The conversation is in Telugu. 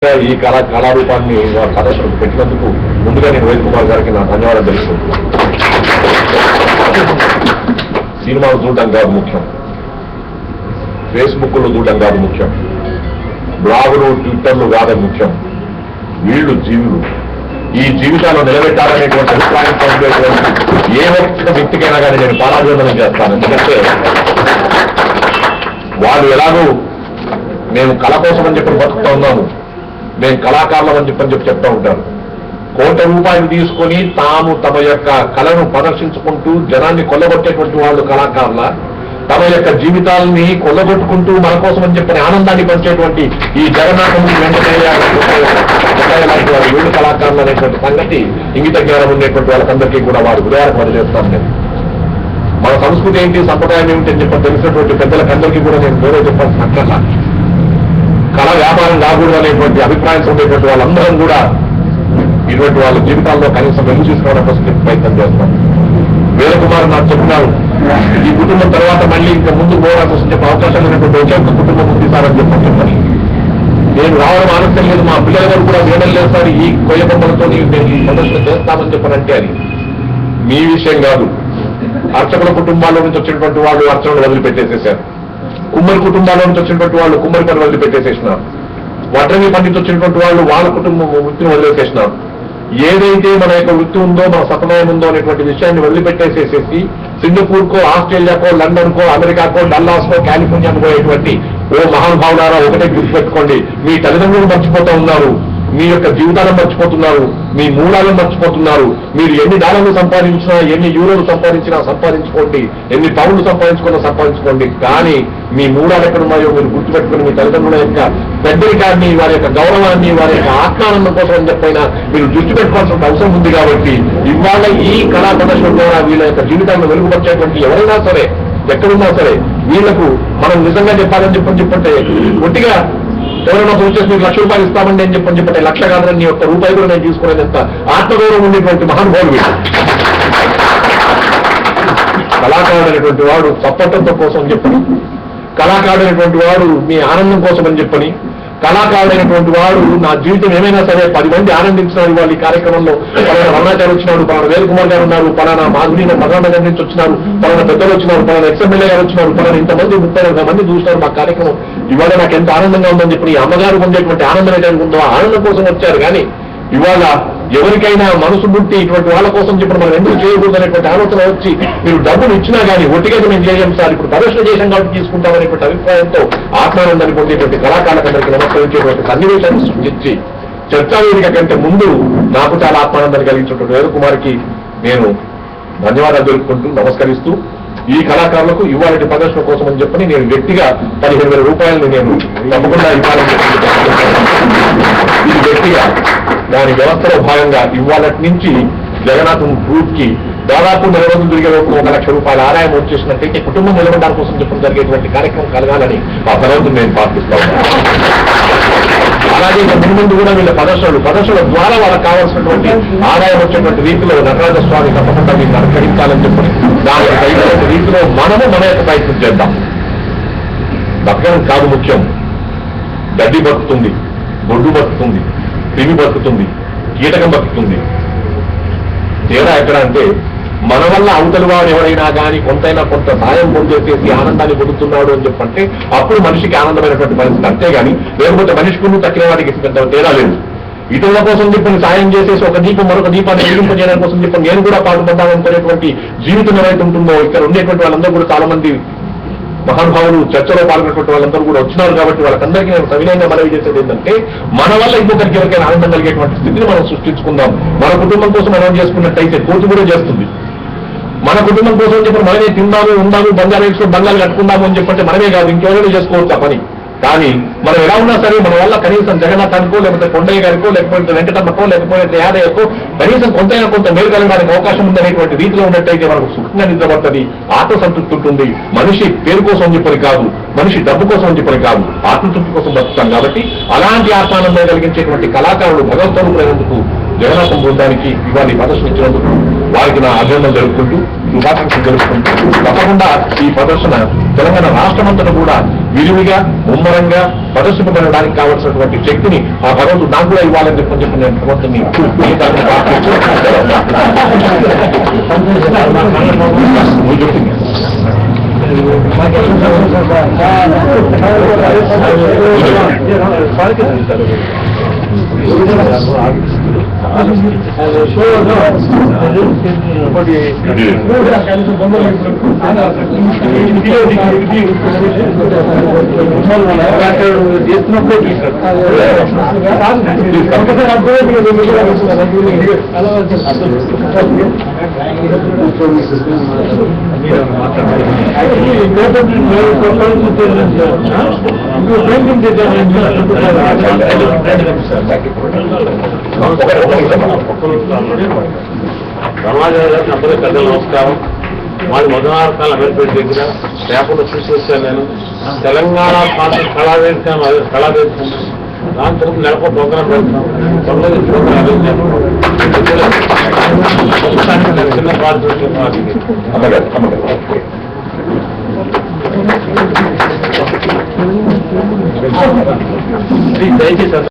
ఈ కళారూపాన్ని ప్రదర్శనకు పెట్టినందుకు ముందుగా నేను రోహిత్ కుమార్ గారికి నా ధన్యవాదాలు తెలుసుకుంటున్నాను. సినిమాలు చూడటం కాదు ముఖ్యం, ఫేస్బుక్లో చూడటం కాదు ముఖ్యం, బ్లాగులు ట్విట్టర్లు కాదని ముఖ్యం. వీళ్ళు జీవులు, ఈ జీవితాల్లో నిలబెట్టాలనేటువంటి అభిప్రాయంతో ఉండేటువంటి ఏ ఒక్క వ్యక్తికైనా కానీ నేను పారాభివందనం చేస్తాను. ఎందుకంటే వాళ్ళు ఎలాగో మేము కళ కోసం అని చెప్పి బతుకుతా ఉన్నాము, మేము కళాకారులం అని చెప్పని చెప్తూ ఉంటారు. ₹1,00,00,000 తీసుకొని తాము తమ యొక్క కళను ప్రదర్శించుకుంటూ జనాన్ని కొల్లగొట్టేటువంటి వాళ్ళు కళాకారుల, తమ యొక్క జీవితాలని కొల్లగొట్టుకుంటూ మన కోసం అని చెప్పని ఆనందాన్ని పంచేటువంటి ఈ జగన్నాథము వెంకటయ్య లాంటి వారు వీళ్ళు కళాకారులు అనేటువంటి సంగతి ఇంగిత జ్ఞానం ఉండేటువంటి వాళ్ళకందరికీ కూడా వారు ఉదాహరణ వదిలేస్తాను. నేను మన సంస్కృతి ఏంటి, సంప్రదాయం ఏమిటి అని చెప్పి తెలిసినటువంటి పెద్దలకందరికీ కూడా నేను వేరే చెప్పాల్సిన అక్కర్లా. కళ వ్యాపారం కాకూడదు అనేటువంటి అభిప్రాయం ఉండేటువంటి వాళ్ళందరం కూడా ఇటువంటి వాళ్ళ జీవితాల్లో కనీసం వెలుగు తీసుకోవడం కోసం ప్రయత్నం చేస్తాం. వీరకుమార్ నాకు చెప్పినారు, ఈ కుటుంబం తర్వాత మళ్ళీ ఇంకా ముందు పోవడం కోసం చెప్పే అవకాశం లేనటువంటి ఒకే ఒక కుటుంబం ఉంది సార్ అని చెప్పని నేను రావడం ఆలస్యం లేదు. మా పిల్లల గారు కూడా వేడలు లేదు సార్, ఈ కొయ్య బొమ్మలతో మేము ఈ ప్రదర్శన చేస్తామని చెప్పనంటే అది మీ విషయం కాదు. అర్చకుల కుటుంబాల్లో నుంచి వచ్చినటువంటి వాళ్ళు అర్చనలు వదిలిపెట్టేసేసారు, కుమ్మరి కుటుంబాల్లో నుంచి వచ్చినటువంటి వాళ్ళు కుమ్మరి పని వదిలిపెట్టేసేసినారు, వడ్రంగి పండితు వచ్చినటువంటి వాళ్ళు వాళ్ళ కుటుంబం వృత్తిని వదిలేసేసినారు. ఏదైతే మన యొక్క వృత్తి ఉందో, మన సతమయం ఉందో అనేటువంటి విషయాన్ని వదిలిపెట్టేసేసేసి సింగపూర్కో, ఆస్ట్రేలియాకో, లండన్కో, అమెరికాకో, డల్లాస్కో, కాలిఫోర్నియాకు పోయేటువంటి ఓ మహానుభావులారా ఒకటే గుర్తుపెట్టుకోండి, మీ తల్లిదండ్రులు మర్చిపోతూ ఉన్నారు, మీ యొక్క జీవితాలను మర్చిపోతున్నారు, మీ మూలాలను మర్చిపోతున్నారు. మీరు ఎన్ని డాలర్లు సంపాదించినా, ఎన్ని యూరోలు సంపాదించుకోండి, ఎన్ని పౌండ్లు సంపాదించుకోండి, కానీ మీ మూలాలు ఎక్కడున్నాయో మీరు గుర్తుపెట్టుకుని మీ తల్లిదండ్రుల యొక్క పెద్దరికాన్ని, వారి యొక్క గౌరవాన్ని, వారి యొక్క ఆత్మానందం కోసం అని చెప్పైనా మీరు దృష్టి పెట్టుకోవాల్సిన అవసరం ఉంది. కాబట్టి ఇవాళ ఈ కళా ప్రదర్శన ద్వారా వీళ్ళ యొక్క జీవితాలను వెలుగుపరిచేటువంటి ఎవరైనా సరే, ఎక్కడున్నా సరే, వీళ్లకు మనం నిజంగా చెప్పాలని చెప్పంటే ఒట్టిగా ఎవరైనా వచ్చేసి మీకు ₹1,00,000 ఇస్తామండి అని చెప్పంటే లక్ష కాదని నీ యొక్క రూపాయి కూడా నేను తీసుకునేంత ఆత్మగౌరవం ఉండేటువంటి మహానుభావులు వీడు. కళాకారుడు అనేటువంటి వాడు చప్పటంతో కోసం చెప్పని, కళాకారుడు అనేటువంటి వాడు మీ ఆనందం కోసం అని చెప్పని, కళాకారుడు అయినటువంటి వాడు నా జీవితం ఏమైనా సరే 10 మంది ఆనందించినారు. వాళ్ళు ఈ కార్యక్రమంలో పలానా వర్ణాచార్య వచ్చినారు, పలానా వేలుకుమార్ గారు ఉన్నారు, పలానా మాధురి మధురానగర్ నుంచి వచ్చినారు, పలానా పెద్దలు వచ్చినారు, పలానా ఎక్స్ఎమ్మెల్యే గారు వచ్చినారు, పలానా ఇంతమంది 30-40 మంది చూసినారు మా కార్యక్రమం. ఇవాళ నాకు ఎంత ఆనందంగా ఉందని చెప్పి ఈ అమ్మగారు ఉండేటువంటి ఆనందం ఏదైతే ఉందో ఆ ఆనందం కోసం వచ్చారు. కానీ ఇవాళ ఎవరికైనా మనసు ముట్టి ఇటువంటి వాళ్ళ కోసం చెప్పి మనం ఎందుకు చేయకూడదు అనేటువంటి ఆలోచన వచ్చి మీరు డబ్బులు ఇచ్చినా కానీ ఒట్టిగా మేము చేయం సార్, ఇప్పుడు ప్రదర్శన చేసాం కాబట్టి తీసుకుంటామనేటువంటి అభిప్రాయంతో ఆత్మానందాన్ని పొందేటువంటి కళాకారులందరికీ నమస్కరించేటువంటి సన్నివేశాన్ని సృష్టించి చర్చావేదిక కంటే ముందు నాకు చాలా ఆత్మానందాన్ని కలిగించినటువంటి వీరకుమార్కి నేను ధన్యవాదాలు తెలుపుకుంటూ నమస్కరిస్తూ, ఈ కళాకారులకు ఇవాళ ప్రదర్శన కోసం అని చెప్పని నేను వ్యక్తిగా ₹15,000 నేను తప్పకుండా ఇవ్వాలని ఇది వ్యక్తిగా దాని వ్యవస్థలో భాగంగా ఇవాళటి నుంచి జగన్నాథం గ్రూప్ కి దాదాపు 4 రోజులు తిరిగే లోపు ₹1,00,000 ఆదాయం వచ్చేసినట్టయితే కుటుంబం నిలబడడానికి కోసం చెప్పడం జరిగేటువంటి కార్యక్రమం కలగాలని ఆ భగవంతుని నేను ప్రార్థిస్తాను. అలాగే ముందు కూడా వీళ్ళ ప్రదర్శనల ద్వారా వాళ్ళకి కావాల్సినటువంటి ఆదాయం వచ్చేటువంటి రీతిలో నటరాజ స్వామి తప్పకుండా వీళ్ళు అనుకరించాలని చెప్పి దానికి తగినటువంటి రీతిలో మనము మన యొక్క ప్రయత్నం చేద్దాం. బతకడం కాదు ముఖ్యం, గడ్డి బతుకుతుంది, బొడ్డు బతుకుతుంది, క్రిమి బతుకుతుంది, కీటకం బతుకుతుంది. తేడా ఎక్కడ అంటే మన వల్ల అవతలి వాడు ఎవరైనా కానీ కొంతైనా కొంత సాయం పొందేసేసి ఆనందాన్ని పొందుతున్నాడు అని చెప్పంటే అప్పుడు మనిషికి ఆనందమైనటువంటి పరిస్థితి. అంతేగాని లేకపోతే మనిషికి తక్కిన వాడికి పెద్ద తేడా లేదు. ఇతరుల కోసం చెప్పని సాయం చేసేసి ఒక దీపం మరొక దీపాన్ని వెలిగింపజేయడం కోసం చెప్పి నేను కూడా పాల్పొందామనుకునేటువంటి జీవితం ఏవైతే ఉంటుందో ఇక్కడ ఉండేటువంటి వాళ్ళందరూ కూడా చాలా మంది మహానుభావులు చర్చలో పాల్గొనేటువంటి వాళ్ళందరూ కూడా వచ్చినారు. కాబట్టి వాళ్ళకందరికీ నేను సవినయంగా మనవి చేసేది ఏంటంటే మన వల్ల ఇంకొకరికి ఎవరికైనా ఆనందం కలిగేటువంటి స్థితిని మనం సృష్టించుకుందాం. మన కుటుంబం కోసం మనం చేసుకున్నట్టయితే కోతి కూడా చేస్తుంది. మన కుటుంబం కోసం చెప్పి మనమే తిందాము, ఉందాము, బంగారు కట్టుకుందాము అని చెప్పంటే మనమే కాదు ఇంకెవరైనా చేసుకోవచ్చు ఆ పని. కానీ మనం ఎలా ఉన్నా సరే మన వల్ల కనీసం జగన్నాథానికో, లేకపోతే కొండయ్య గారికో, లేకపోతే వెంకటమ్మకో, లేకపోతే యాదయ్యకో కనీసం కొంతైనా కొంత మేలు కలగడానికి అవకాశం ఉందనేటువంటి రీతిలో ఉన్నట్టయితే మనకు సుఖంగా నిద్రపడుతుంది, ఆత్మసంతృప్తి ఉంటుంది. మనిషి పేరు కోసం చెప్పని కాదు, మనిషి డబ్బు కోసం చెప్పని కాదు, ఆత్మతృప్తి కోసం బతుకుతాం. కాబట్టి అలాంటి ఆత్మానందం కలిగించేటువంటి కళాకారులు భగవద్స్వరూపులైనందుకు జగన్నాథం బృందానికి ఇవాళ ప్రదర్శించినందుకు వారికి నా అభినందనలు జరుపుకుంటూ శుభాకాంక్షలు జరుపుకుంటూ తప్పకుండా ఈ ప్రదర్శన తెలంగాణ రాష్ట్రమంతటా కూడా విరివిగా ముమ్మరంగా ప్రదర్శింపబడడానికి కావాల్సినటువంటి శక్తిని ఆ భగవంతుడు నాకు కూడా ఇవ్వాలని చెప్పి నేను భగవంతుని సమాజంలో అందరూ పెద్దలు నమస్కారం. మాది మొదనార్కాల అమీర్పేట దగ్గర పేపర్లో చూసి వచ్చాను నేను. తెలంగాణ పార్టీ కళావేదిక దాని తరఫున నెలకు ప్రోగ్రాం పెడతాం. 9 ప్రోగ్రాం చిన్న పార్టీ దయచేసి